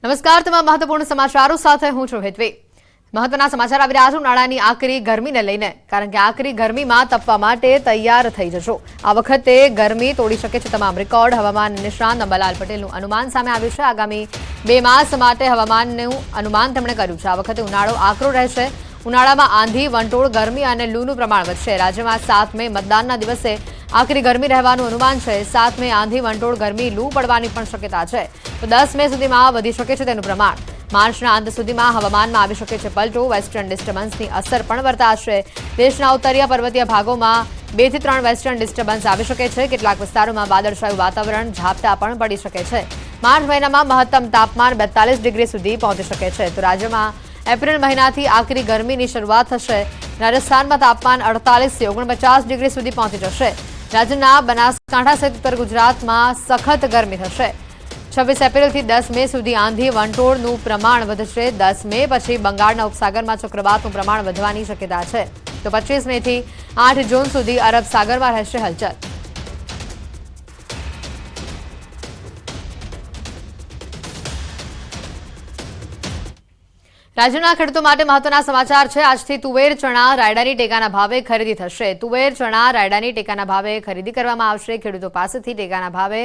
નમસ્કાર, તમામ મહત્વપૂર્ણ સમાચારો સાથે હું છું હેતવી। મહત્વના સમાચાર આવી રહ્યા છે ઉનાળાની આકરી ગરમીને લઈને, કારણ કે આકરી ગરમીમાં તપવા માટે તૈયાર થઈ જજો। આ વખતે ગરમી તોડી શકે છે તમામ રેકોર્ડ। હવામાન નિષ્ણાત અંબાલાલ પટેલનું અનુમાન સામે આવ્યું છે। આગામી 2 માસ માટે હવામાનનું અનુમાન તેમણે કર્યું છે। આ વખતે ઉનાળો આકરો રહેશે। ઉનાળામાં આંધી, વંટોળ, ગરમી અને લૂનું પ્રમાણ વધશે। રાજ્યમાં 7 મે મતદાનના દિવસે આકરી ગરમી રહેવાનું અનુમાન છે। 7 મે આંધી, વંટોળ, ગરમી, લૂ પડવાની પણ શક્યતા છે, તો 10 મે સુધીમાં વધી શકે છે તેનું પ્રમાણ। માર્ચના અંત સુધીમાં હવામાનમાં આવી શકે છે પલટો। વેસ્ટર્ન ડિસ્ટર્બન્સની અસર પણ વર્તાશે। દેશના ઉત્તરીય પર્વતીય ભાગોમાં 2 થી 3 વેસ્ટર્ન ડિસ્ટર્બન્સ આવી શકે છે। કેટલાક વિસ્તારોમાં વાદળછાયું વાતાવરણ, ઝાપટા પણ પડી શકે છે। માર્ચ મહિનામાં મહત્તમ તાપમાન 42 ડિગ્રી સુધી પહોંચી શકે છે, તો રાજ્યમાં એપ્રિલ મહિનાથી આકરી ગરમીની શરૂઆત થશે। રાજસ્થાનમાં તાપમાન 48 થી 49 ડિગ્રી સુધી પહોંચી જશે। રાજ્યના બનાસકાંઠા સહિત ઉત્તર ગુજરાતમાં સખત ગરમી થશે। 26 એપ્રિલથી 10 મે સુધી આંધી, વંટોળનું પ્રમાણ વધશે। 10 મે પછી બંગાળના ઉપસાગરમાં ચક્રવાતનું પ્રમાણ વધવાની શક્યતા છે, તો 25 મેથી 8 જૂન સુધી અરબ સાગરમાં રહેશે હલચલ। રાજ્યના ખેડૂતો માટે મહત્વના સમાચાર છે। આજથી તુવેર, ચણા, રાયડાની ટેકાના ભાવે ખરીદી થશે। તુવેર, ચણા, રાયડાની ટેકાના ભાવે ખરીદી કરવામાં આવશે। ખેડૂતો પાસેથી ટેકાના ભાવે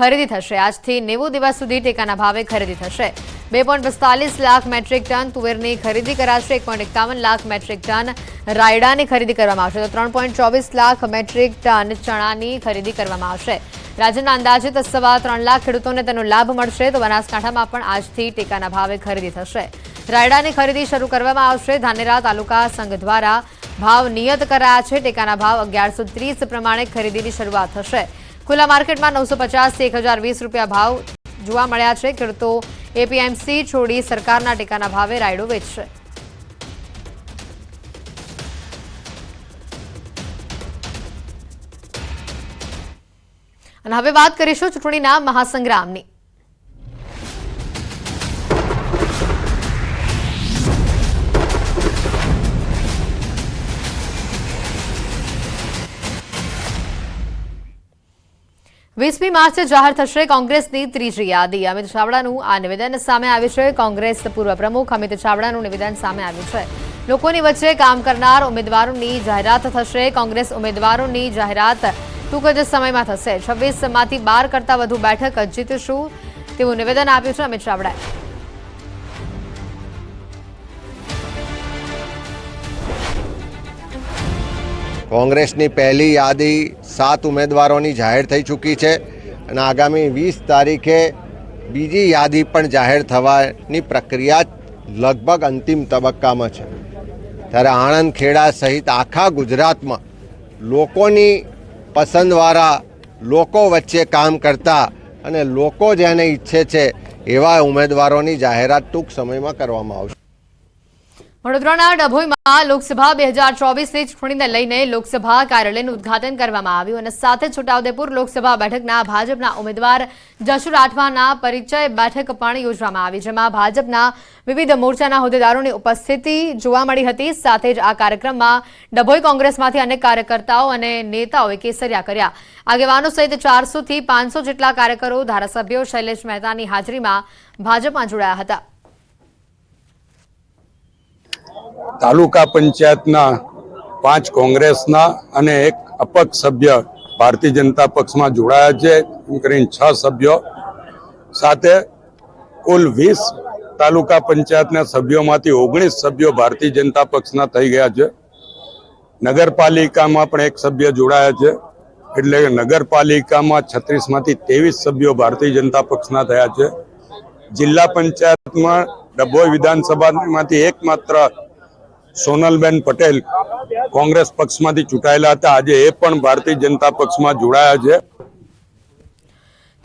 ખરીદી થશે। આજથી 90 દિવસ સુધી ટેકાના ભાવે ખરીદી થશે। 2.45 લાખ મેટ્રિક ટન તુવેરની ખરીદી કરાશે। 1.51 લાખ મેટ્રિક ટન રાયડાની ખરીદી કરવામાં આવશે, તો 3.24 લાખ મેટ્રિક ટન ચણાની ખરીદી કરવામાં આવશે। રાજ્યના અંદાજિત 3.25 લાખ ખેડૂતોને તેનો લાભ મળશે, તો બનાસકાંઠામાં પણ આજથી ટેકાના ભાવે ખરીદી થશે। રાયડાની ખરીદી શરૂ કરવામાં આવશે। ધાનેરા તાલુકા સંઘ દ્વારા ભાવ નિયત કરાયા છે। ટેકાના ભાવ 1130 પ્રમાણે ખરીદીની શરૂઆત થશે। ખુલ્લા માર્કેટમાં 950 થી 1020 રૂપિયા ભાવ જોવા મળ્યા છે। ખેડૂતો એપીએમસી છોડી સરકારના ટેકાના ભાવે રાયડો વેચશે। અને હવે વાત કરીશું ચૂંટણીના મહાસંગ્રામની। વીસમી માર્ચે જાહેર થશે કોંગ્રેસની ત્રીજી યાદી। અમિત ચાવડાનું આ નિવેદન સામે આવ્યું છે। કોંગ્રેસ પૂર્વ પ્રમુખ અમિત ચાવડાનું નિવેદન સામે આવ્યું છે। લોકોની વચ્ચે કામ કરનાર ઉમેદવારોની જાહેરાત થશે। કોંગ્રેસ ઉમેદવારોની જાહેરાત ટૂંક જ સમયમાં થશે। 26માંથી 12 કરતાં વધુ બેઠક જીતીશું તેવું નિવેદન આપ્યું છે અમિત ચાવડાએ। કોંગ્રેસની પહેલી યાદી 7 ઉમેદવારોની જાહેર થઈ ચૂકી છે અને આગામી 20 તારીખે બીજી યાદી પણ જાહેર થવાની પ્રક્રિયા લગભગ અંતિમ તબક્કામાં છે। ત્યારે આણંદ, ખેડા સહિત આખા ગુજરાતમાં લોકોની પસંદવાળા, લોકો વચ્ચે કામ કરતા અને લોકો જેને ઈચ્છે છે એવા ઉમેદવારોની જાહેરાત ટૂંક સમયમાં કરવામાં આવશે। વડોદરાના ડભોઈમાં લોકસભા 2024ની ચૂંટણીને લઈને લોકસભા કાર્યાલયનું ઉદ્ઘાટન કરવામાં આવ્યું અને સાથે છોટાઉદેપુર લોકસભા બેઠકના ભાજપના ઉમેદવાર જશુ રાઠવાના પરિચય બેઠક પણ યોજવામાં આવી, જેમાં ભાજપના વિવિધ મોરચાના હોદ્દેદારોની ઉપસ્થિતિ જોવા મળી હતી। સાથે જ આ કાર્યક્રમમાં ડભોઈ કોંગ્રેસમાંથી અનેક કાર્યકર્તાઓ અને નેતાઓએ કેસરિયા કર્યા। આગેવાનો સહિત 400 થી 500 જેટલા કાર્યકરો, ધારાસભ્યો શૈલેષ મહેતાની હાજરીમાં ભાજપમાં જોડાયા હતા। તાલુકા પંચાયતના 5 કોંગ્રેસના અને 1 અપક્ષ સભ્ય ભારતીય જનતા પક્ષમાં જોડાયા છે। એમ કરીને 6 સભ્યો સાથે કુલ 20 તાલુકા પંચાયતના સભ્યોમાંથી 19 સભ્યો ભારતીય જનતા પક્ષના થઈ ગયા છે। નગરપાલિકામાં પણ 1 સભ્ય જોડાયા છે, એટલે નગરપાલિકામાં 36માંથી 23 સભ્યો ભારતીય જનતા પક્ષના થયા છે। જિલ્લા પંચાયતમાં ડભોઈ વિધાનસભામાંથી એકમાત્ર સોનલબેન પટેલ કોંગ્રેસ પક્ષમાંથી ચૂંટાયેલા હતા, આજે એ પણ ભારતીય જનતા પક્ષમાં જોડાયા છે।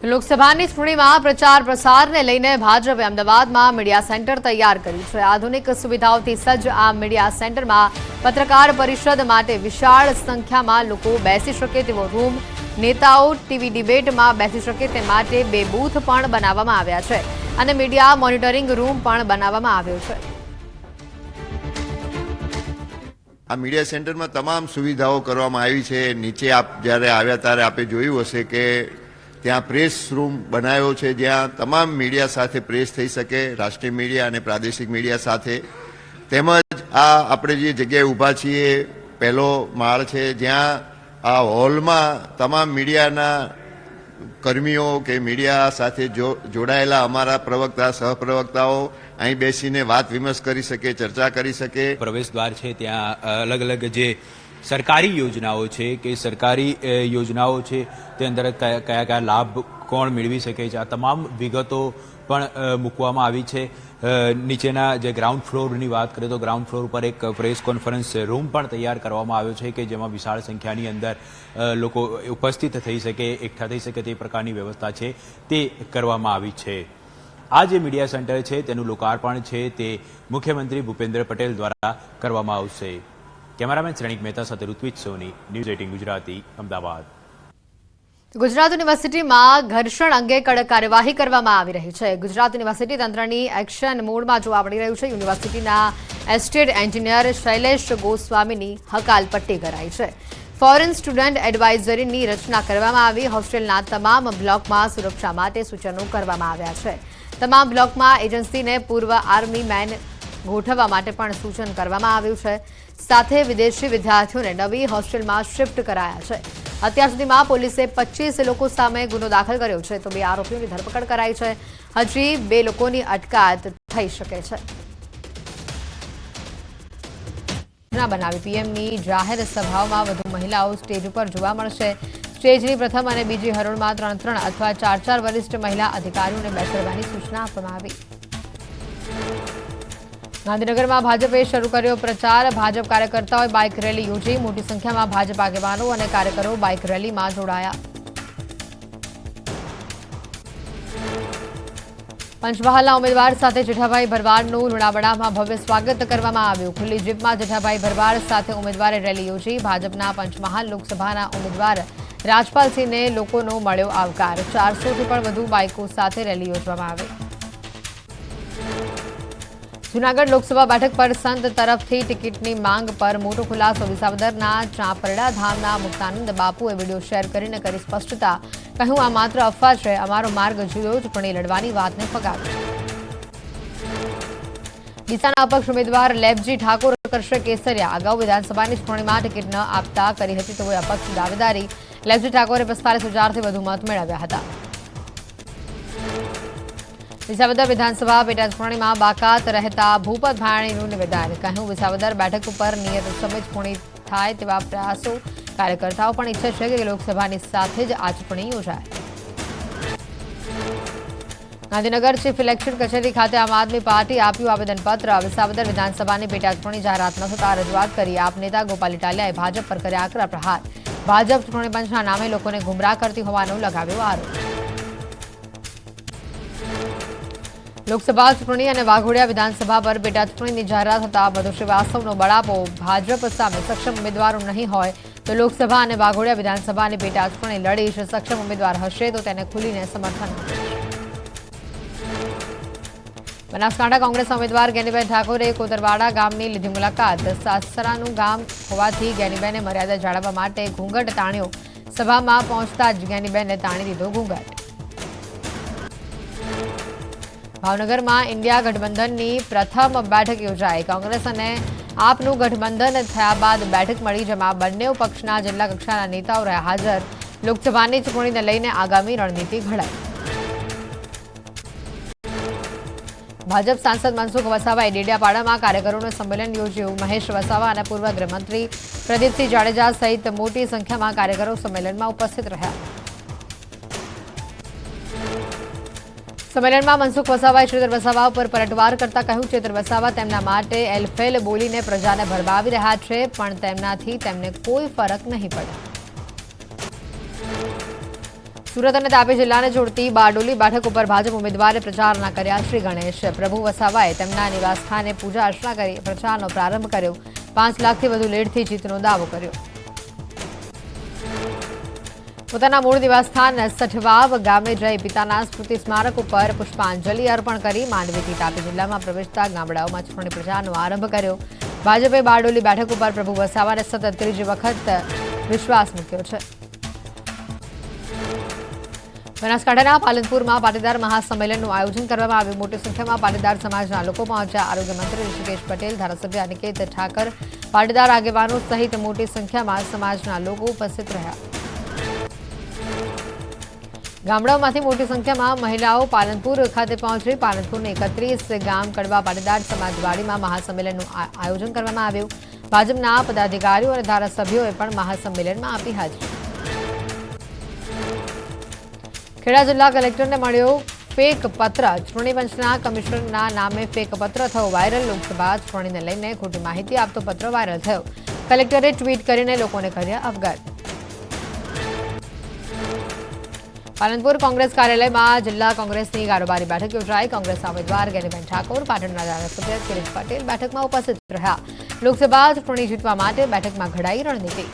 લોકસભાની ચૂંટણીમાં પ્રચાર પ્રસારને લઈને ભાજપે અમદાવાદમાં મીડિયા સેન્ટર તૈયાર કર્યું છે। આધુનિક સુવિધાઓથી સજ્જ આ મીડિયા સેન્ટરમાં પત્રકાર પરિષદ માટે વિશાળ સંખ્યામાં લોકો બેસી શકે તેવો રૂમ, નેતાઓ ટીવી ડિબેટમાં બેસી શકે તે માટે 2 બૂથ પણ બનાવવામાં આવ્યા છે અને મીડિયા મોનિટરિંગ રૂમ પણ બનાવવામાં આવ્યો છે। આ મીડિયા સેન્ટરમાં તમામ સુવિધાઓ કરવામાં આવી છે। નીચે આપ જ્યારે આવ્યા ત્યારે આપે જોયું હશે કે ત્યાં પ્રેસ રૂમ બનાવ્યો છે, જ્યાં તમામ મીડિયા સાથે પ્રેસ થઈ શકે, રાષ્ટ્રીય મીડિયા અને પ્રાદેશિક મીડિયા સાથે. તેમજ આ આપણે જે જગ્યાએ ઊભા છીએ પહેલો માળ છે, જ્યાં આ હોલમાં તમામ મીડિયાના કર્મીઓ કે મીડિયા સાથે જોડાયેલા અમારા પ્રવક્તા સહપ્રવક્તાઓ અહીં બેસીને વાત વિમર્શ કરી શકે, ચર્ચા કરી શકે. પ્રવેશ દ્વાર છે ત્યાં અલગ અલગ જે સરકારી યોજનાઓ છે કે સરકારી યોજનાઓ છે તે અંદર કયા કયા લાભ કોણ મેળવી શકે છે આ તમામ વિગતો પણ મૂકવામાં આવી છે. નીચેના જે ગ્રાઉન્ડ ફ્લોરની વાત કરીએ તો ગ્રાઉન્ડ ફ્લોર પર એક પ્રેસ કોન્ફરન્સ રૂમ પણ તૈયાર કરવામાં આવ્યો છે કે જેમાં વિશાળ સંખ્યાની અંદર લોકો ઉપસ્થિત થઈ શકે, એકઠા થઈ શકે તે પ્રકારની વ્યવસ્થા છે તે કરવામાં આવી છે. આ જે મીડિયા સેન્ટર છે તેનું લોકાર્પણ છે તે મુખ્યમંત્રી ભૂપેન્દ્ર પટેલ દ્વારા કરવામાં આવશે. કેમેરામેન શ્રેણિક મહેતા સાથે ઋત્વિજ સોની, ન્યૂઝ 18 ગુજરાતી, અમદાવાદ. ગુજરાત યુનિવર્સિટીમાં ઘર્ષણ અંગે કડક કાર્યવાહી કરવામાં આવી રહી છે. ગુજરાત યુનિવર્સિટી તંત્રની એક્શન મોડમાં જોવા મળી રહ્યું છે. યુનિવર્સિટીના એસ્ટેટ એન્જિનિયર શૈલેષ ગોસ્વામીની હકાલપટ્ટી કરાઈ છે. ફોરેન સ્ટુડન્ટ એડવાઇઝરીની રચના કરવામાં આવી. હોસ્ટેલના તમામ બ્લોકમાં સુરક્ષા માટે સૂચનો કરવામાં આવ્યા છે. તમામ બ્લોકમાં એજન્સીને પૂર્વ આર્મી મેન ગોઠવવા માટે પણ સૂચન કરવામાં આવ્યું છે. સાથે વિદેશી વિદ્યાર્થીઓને નવી હોસ્ટેલમાં શિફ્ટ કરાયા છે. અત્યાર સુધીમાં પોલીસે 25 લોકો સામે ગુનો દાખલ કર્યો છે તો 2 આરોપીઓની ધરપકડ કરાઈ છે. હજી 2 લોકોની અટકાયત થઈ શકે છે. બનાવી પીએમની જાહેર સભાઓમાં વધુ મહિલાઓ સ્ટેજ ઉપર જોવા મળશે. સ્ટેજની પ્રથમ અને બીજી હરોળમાં 3-3 અથવા 4-4 વરિષ્ઠ મહિલા અધિકારીઓને બેસાડવાની સૂચના આપવામાં આવી. ગાંધીનગરમાં ભાજપે શરૂ કર્યો પ્રચાર. ભાજપ કાર્યકર્તાઓએ બાઇક રેલી યોજી. મોટી સંખ્યામાં ભાજપ આગેવાનો અને કાર્યકરો બાઇક રેલીમાં જોડાયા. પંચમહાલના ઉમેદવાર સાથે જેઠાભાઈ ભરવાડનું લુણાવાડામાં ભવ્ય સ્વાગત કરવામાં આવ્યું. ખુલ્લી જીપમાં જેઠાભાઈ ભરવાડ સાથે ઉમેદવારે રેલી યોજી. ભાજપના પંચમહાલ લોકસભાના ઉમેદવાર રાજપાલસિંહને લોકોનો મળ્યો આવકાર. 400થી પણ વધુ બાઇકો સાથે રેલી યોજવામાં આવી. જૂનાગઢ લોકસભા બેઠક પર સંત તરફથી ટિકિટની માંગ પર મોટો ખુલાસો. વિસાવદરના ચાંપરડા ધામના મુક્તાનંદ બાપુએ વિડીયો શેર કરીને કરી સ્પષ્ટતા. કહ્યું, આ માત્ર અફવા છે. અમારો માર્ગ જુદો, ચૂંટણી લડવાની વાતને ફગાવી. ડીસાના અપક્ષ ઉમેદવાર લેબજી ઠાકોર કરશે કેસરિયા. અગાઉ વિધાનસભાની ચૂંટણીમાં ટિકિટ ન આપતા કરી હતી તેઓએ અપક્ષ દાવેદારી. લેબજી ઠાકોરે 45,000થી વધુ મત મેળવ્યા હતા. વિસાવદર વિધાનસભા પેટા ચૂંટણીમાં બાકાત રહેતા ભૂપત ભાયાણીનું નિવેદન. કહ્યું, વિસાવદર બેઠક ઉપર નિયત સમય ચૂંટણી થાય તેવા પ્રયાસો. કાર્યકર્તાઓ પણ ઈચ્છે છે કે લોકસભાની સાથે જ આ ચૂંટણી યોજાય. ગાંધીનગર ચીફ ઇલેક્શન કચેરી ખાતે આમ આદમી પાર્ટી આપ્યું આવેદનપત્ર. વિસાવદર વિધાનસભાની પેટા ચૂંટણી જાહેરાત ન થતા રજૂઆત કરી. આપ નેતા ગોપાલ ઇટાલિયાએ ભાજપ પર કર્યા આકરા પ્રહાર. ભાજપ ચૂંટણી પંચના નામે લોકોને ગુમરાહ કરતી હોવાનો લગાવ્યો આરોપ. લોકસભા ચૂંટણી અને વાઘોડિયા વિધાનસભા પર પેટા ચૂંટણીની જાહેરાત થતા મધુ શ્રીવાસ્તવનો બળાપો. ભાજપ સામે સક્ષમ ઉમેદવારો નહીં હોય તો લોકસભા અને વાઘોડિયા વિધાનસભાની પેટા ચૂંટણી લડીશ. સક્ષમ ઉમેદવાર હશે તો તેને ખુલીને સમર્થન આપીશ. બનાસકાંઠા કોંગ્રેસના ઉમેદવાર જ્ઞાનીબેન ઠાકોરે કોતરવાડા ગામની લીધી મુલાકાત. સાસરાનું ગામ હોવાથી જ્ઞાનીબેને મર્યાદા જાળવવા માટે ઘૂંઘટ તાણ્યો. સભામાં પહોંચતા જ જ્ઞાનીબેને તાણી દીધો ઘૂંઘટ. ભાવનગરમાં ઇન્ડિયા ગઠબંધનની પ્રથમ બેઠક યોજાઈ. કોંગ્રેસ અને આપનું ગઠબંધન થયા બાદ બેઠક મળી જેમાં બંને પક્ષના જિલ્લા કક્ષાના નેતાઓ રહ્યા હાજર. લોકસભાની ચૂંટણીને લઈને આગામી રણનીતિ ઘડાઈ. ભાજપ સાંસદ મનસુખ વસાવાએ ડેડિયાપાડામાં કાર્યકરોનું સંમેલન યોજ્યું. મહેશ વસાવા અને પૂર્વ ગૃહમંત્રી પ્રદીપસિંહ જાડેજા સહિત મોટી સંખ્યામાં કાર્યકરો સંમેલનમાં ઉપસ્થિત રહ્યા. સંમેલનમાં મનસુખ વસાવાએ ચેતર વસાવા ઉપર પલટવાર કરતા કહ્યું, ચેતર વસાવા તેમના માટે એલફેલ બોલીને પ્રજાને ભરમાવી રહ્યા છે, પણ તેમનાથી તેમને કોઈ ફરક નહીં પડે. સુરત અને તાપી જિલ્લાને જોડતી બારડોલી બેઠક ઉપર ભાજપ ઉમેદવારે પ્રચારના કર્યા. શ્રી ગણેશ પ્રભુ વસાવાએ તેમના નિવાસસ્થાને પૂજા અર્ચના કરી પ્રચારનો પ્રારંભ કર્યો. 5 લાખથી વધુ લીડથી જીતનો દાવો કર્યો. પોતાના મૂળ નિવાસસ્થાન સઠવાવ ગામે જઈ પિતાના સ્મૃતિ સ્મારક ઉપર પુષ્પાંજલિ અર્પણ કરી માંડવીથી તાપી જિલ્લામાં પ્રવેશતા ગામડાઓમાં ચૂંટણી પ્રચારનો આરંભ કર્યો. ભાજપે બારડોલી બેઠક ઉપર પ્રભુ વસાવાને સતત 3જી વખત વિશ્વાસ મૂક્યો છે. બનાસકાંઠાના પાલનપુરમાં પાટીદાર મહાસંમેલનનું આયોજન કરવામાં આવ્યું. મોટી સંખ્યામાં પાટીદાર સમાજના લોકો પહોંચ્યા. આરોગ્ય મંત્રી ઋષિકેશ પટેલ, ધારાસભ્ય અનિકેત ઠાકર, પાટીદાર આગેવાનો સહિત મોટી સંખ્યામાં સમાજના લોકો ઉપસ્થિત રહ્યા. ગામડાઓમાંથી મોટી સંખ્યામાં મહિલાઓ પાલનપુર ખાતે પહોંચી. પાલનપુરની 31 ગામ કડવા પાટીદાર સમાજવાડીમાં મહાસંમેલનનું આયોજન કરવામાં આવ્યું. ભાજપના પદાધિકારીઓ અને ધારાસભ્યોએ પણ મહાસંમેલનમાં આપી હાજરી. ખેડા જિલ્લા કલેક્ટરને મળ્યો ફેક પત્ર. ચૂંટણી પંચના કમિશનરના નામે ફેક પત્ર થયો વાયરલ. લોકસભા ચૂંટણીને લઈને ખોટી માહિતી આપતો પત્ર વાયરલ થયો. કલેક્ટરે ટ્વીટ કરીને લોકોને કર્યા અવગત. પાલનપુર કોંગ્રેસ કાર્યાલયમાં જિલ્લા કોંગ્રેસની કારોબારી બેઠક યોજાઈ. કોંગ્રેસના ઉમેદવાર ગેનીબેન ઠાકોર, પાટણના ધારાસભ્ય કિરીટ પટેલ બેઠકમાં ઉપસ્થિત રહ્યા. લોકસભા ચૂંટણી જીતવા માટે બેઠકમાં ઘડાઈ રણનીતિ.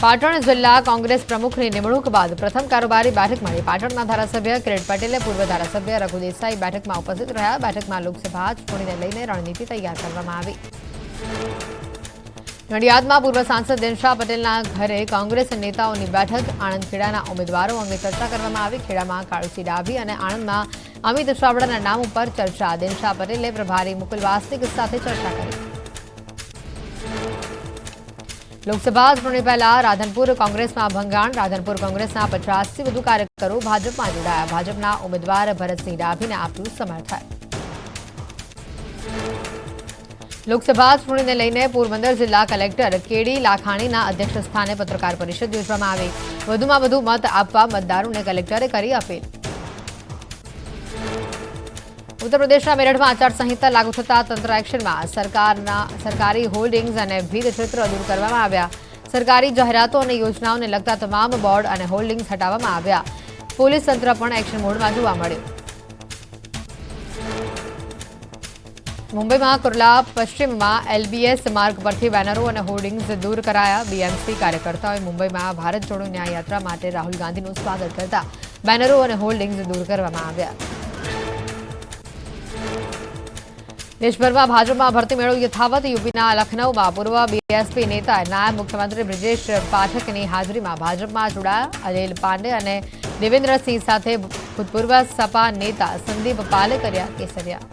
પાટણ જિલ્લા કોંગ્રેસ પ્રમુખની નિમણૂક બાદ પ્રથમ કારોબારી બેઠક મળી. પાટણના ધારાસભ્ય કિરીટ પટેલે પૂર્વ ધારાસભ્ય રઘુ દેસાઈ બેઠકમાં ઉપસ્થિત રહ્યા. બેઠકમાં લોકસભા ચૂંટણીને લઈને રણનીતિ તૈયાર કરવામાં આવી. નડિયાદમાં પૂર્વ સાંસદ દિનશા પટેલના ઘરે કોંગ્રેસ નેતાઓની બેઠક. આણંદ ખેડાના ઉમેદવારો અંગે ચર્ચા કરવામાં આવી. ખેડામાં કાળુસિંહ ડાભી અને આણંદમાં અમિત ચાવડાના નામ ઉપર ચર્ચા. દિનશા પટેલે પ્રભારી મુકુલ વાસનિક સાથે ચર્ચા કરી. લોકસભા ચૂંટણી પહેલા રાધનપુર કોંગ્રેસમાં ભંગાણ. રાધનપુર કોંગ્રેસના 50થી વધુ કાર્યકરો ભાજપમાં જોડાયા. ભાજપના ઉમેદવાર ભરતસિંહ ડાભીને આપ્યું સમર્થન. લોકસભા ચૂંટણીને લઈને પોરબંદર જિલ્લા કલેક્ટર કેડી લાખાણીના અધ્યક્ષ સ્થાને પત્રકાર પરિષદ યોજવામાં આવી. વધુમાં વધુ મત આપવા મતદારોને કલેક્ટરે કરી અપીલ. ઉત્તર પ્રદેશના મેરઠમાં આચારસંહિતા લાગુ થતા તંત્ર એક્શનમાં. સરકારી હોર્ડિંગ્સ અને ભીડચિત્ર દૂર કરવામાં આવ્યા. સરકારી જાહેરાતો અને યોજનાઓને લગતા તમામ બોર્ડ અને હોર્ડિંગ્સ હટાવવામાં આવ્યા. પોલીસ તંત્ર પણ એક્શન મોડમાં જોવા મળ્યું. મુંબઈમાં કુર્લા પશ્ચિમમાં એલબીએસ માર્ગ પરથી બેનરો અને હોર્ડિંગ્સ દૂર કરાયા. બીએમસી કાર્યકર્તાઓએ મુંબઈમાં ભારત જોડો ન્યાય યાત્રા માટે રાહુલ ગાંધીનું સ્વાગત કરતા બેનરો અને હોર્ડિંગ્સ દૂર કરવામાં આવ્યા. દેશભરમાં ભાજપમાં ભરતી મેળો યથાવત. યુપીના લખનૌમાં પૂર્વ બીએસપી નેતા નાયબ મુખ્યમંત્રી બ્રિજેશ પાઠકની હાજરીમાં ભાજપમાં જોડાયા. અનિલ પાંડે અને દેવેન્દ્રસિંહ સાથે ભૂતપૂર્વ સપા નેતા સંદીપ પાલે કર્યા કેસરિયા.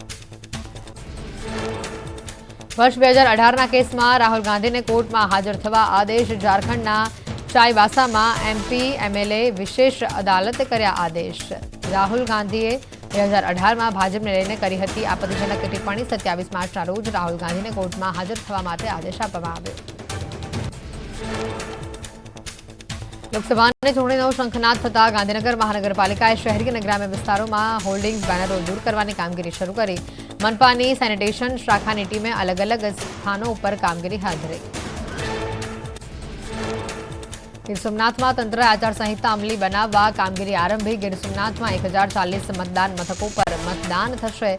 વર્ષ 2018ના કેસમાં રાહુલ ગાંધીને કોર્ટમાં હાજર થવા આદેશ. ઝારખંડના ચાઈબાસામાં એમપી એમએલએ વિશેષ અદાલતે કર્યા આદેશ. રાહુલ ગાંધીએ 2018માં ભાજપને લઈને કરી હતી આપત્તિજનક ટિપ્પણી. 27 માર્ચના રોજ રાહુલ ગાંધીને કોર્ટમાં હાજર થવા માટે આદેશ આપવામાં આવ્યો. લોકસભાની ચૂંટણીનો શંખનાદ થતા ગાંધીનગર મહાનગરપાલિકાએ શહેરી અને ગ્રામ્ય વિસ્તારોમાં હોર્ડિંગ્સ બેનરો દૂર કરવાની કામગીરી શરૂ કરી. મનપાની સેનિટેશન શાખાની ટીમે અલગ અલગ સ્થાનો ઉપર કામગીરી હાથ ધરી. ગીર સોમનાથમાં તંત્રએ આચારસંહિતા અમલી બનાવવા કામગીરી આરંભી. ગીર સોમનાથમાં 1040 મતદાન મથકો પર મતદાન થશે.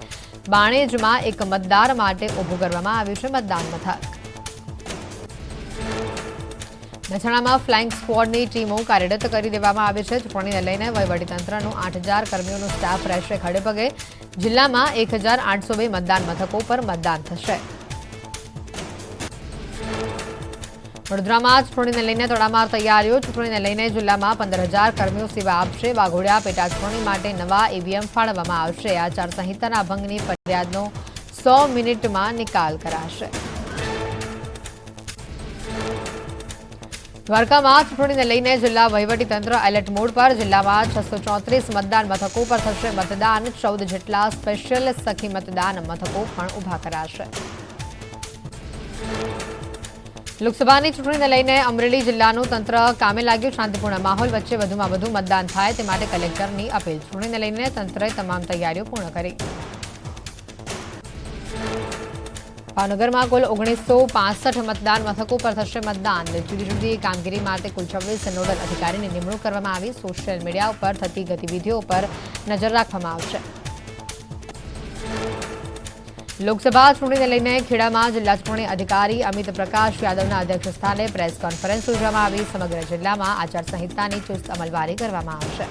બાણેજમાં એક મતદાર માટે ઊભું કરવામાં આવ્યું છે મતદાન મથક. મહેસાણામાં ફ્લાઇંગ સ્ક્વોડની ટીમો કાર્યરત કરી દેવામાં આવી છે. ચૂંટણીને લઈને વહીવટીતંત્રનું 8000 કર્મીઓનો સ્ટાફ રહેશે ખડેપગે. જિલ્લામાં 1802 મતદાન મથકો પર મતદાન થશે. વડોદરામાં ચૂંટણીને લઈને તડામાર તૈયારીઓ. ચૂંટણીને લઈને જિલ્લામાં 15000 કર્મીઓ સેવા આપશે. વાઘોડિયા પેટા ચૂંટણી માટે નવા ઈવીએમ ફાળવવામાં આવશે. આચારસંહિતાના ભંગની ફરિયાદનો 100 મિનિટમાં નિકાલ કરાશે. દ્વારકામાં ચૂંટણીને લઈને જિલ્લા વહીવટીતંત્ર એલર્ટ મોડ પર. જિલ્લામાં 634 મતદાન મથકો પર થશે મતદાન. 14 જેટલા સ્પેશિયલ સખી મતદાન મથકો પણ ઊભા કરાશે. લોકસભાની ચૂંટણીને લઈને અમરેલી જિલ્લાનું તંત્ર કામે લાગ્યું. શાંતિપૂર્ણ માહોલ વચ્ચે વધુમાં વધુ મતદાન થાય તે માટે કલેક્ટરની અપીલ. ચૂંટણીને લઈને તંત્રએ તમામ તૈયારીઓ પૂર્ણ કરી. ભાવનગરમાં કુલ 1965 મતદાન મથકો પર થશે મતદાન. જુદી જુદી કામગીરી માટે કુલ 26 નોડલ અધિકારીની નિમણૂક કરવામાં આવી. સોશિયલ મીડિયા ઉપર થતી ગતિવિધિઓ પર નજર રાખવામાં આવશે. લોકસભા ચૂંટણીને લઈને ખેડામાં જિલ્લા ચૂંટણી અધિકારી અમિત પ્રકાશ યાદવના અધ્યક્ષ સ્થાને પ્રેસ કોન્ફરન્સ યોજવામાં આવી. સમગ્ર જિલ્લામાં આચારસંહિતાની ચુસ્ત અમલવારી કરવામાં આવશે.